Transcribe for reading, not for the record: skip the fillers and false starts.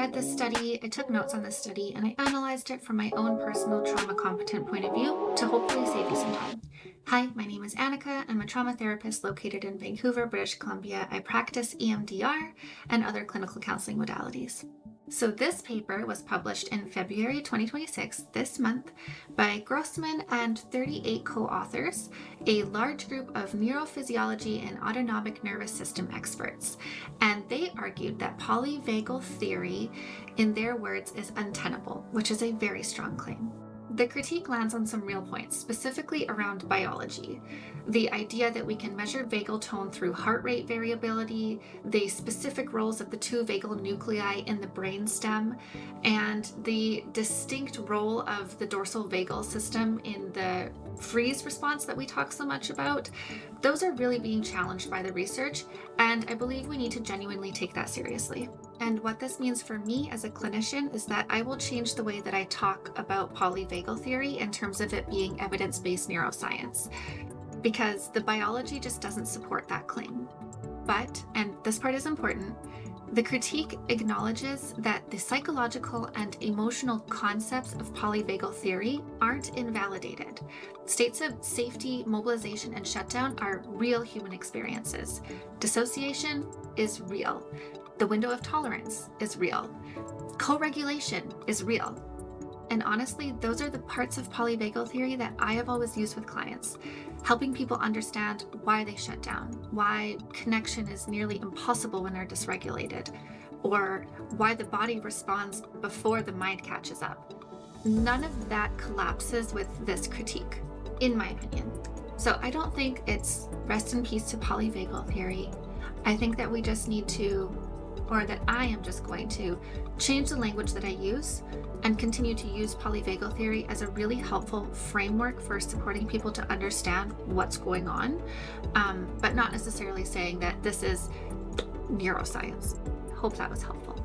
read this study, I took notes on this study, and I analyzed it from my own personal trauma competent point of view to hopefully save you some time. Hi, my name is Annika. I'm a trauma therapist located in Vancouver, British Columbia. I practice EMDR and other clinical counseling modalities. So this paper was published in February 2026, this month, by Grossman and 38 co-authors, a large group of neurophysiology and autonomic nervous system experts. And they argued that polyvagal theory, in their words, is untenable, which is a very strong claim. The critique lands on some real points, specifically around biology. The idea that we can measure vagal tone through heart rate variability, the specific roles of the two vagal nuclei in the brainstem, and the distinct role of the dorsal vagal system in the freeze response that we talk so much about. Those are really being challenged by the research, and I believe we need to genuinely take that seriously. And what this means for me as a clinician is that I will change the way that I talk about polyvagal theory in terms of it being evidence-based neuroscience, because the biology just doesn't support that claim. But, and this part is important, the critique acknowledges that the psychological and emotional concepts of polyvagal theory aren't invalidated. States of safety, mobilization, and shutdown are real human experiences. Dissociation is real. The window of tolerance is real. Co-regulation is real. And honestly, those are the parts of polyvagal theory that I have always used with clients, helping people understand why they shut down, why connection is nearly impossible when they're dysregulated, or why the body responds before the mind catches up. None of that collapses with this critique, in my opinion. So I don't think it's rest in peace to polyvagal theory. I think that we just need to, or that I am just going to, change the language that I use and continue to use polyvagal theory as a really helpful framework for supporting people to understand what's going on, but not necessarily saying that this is neuroscience. Hope that was helpful.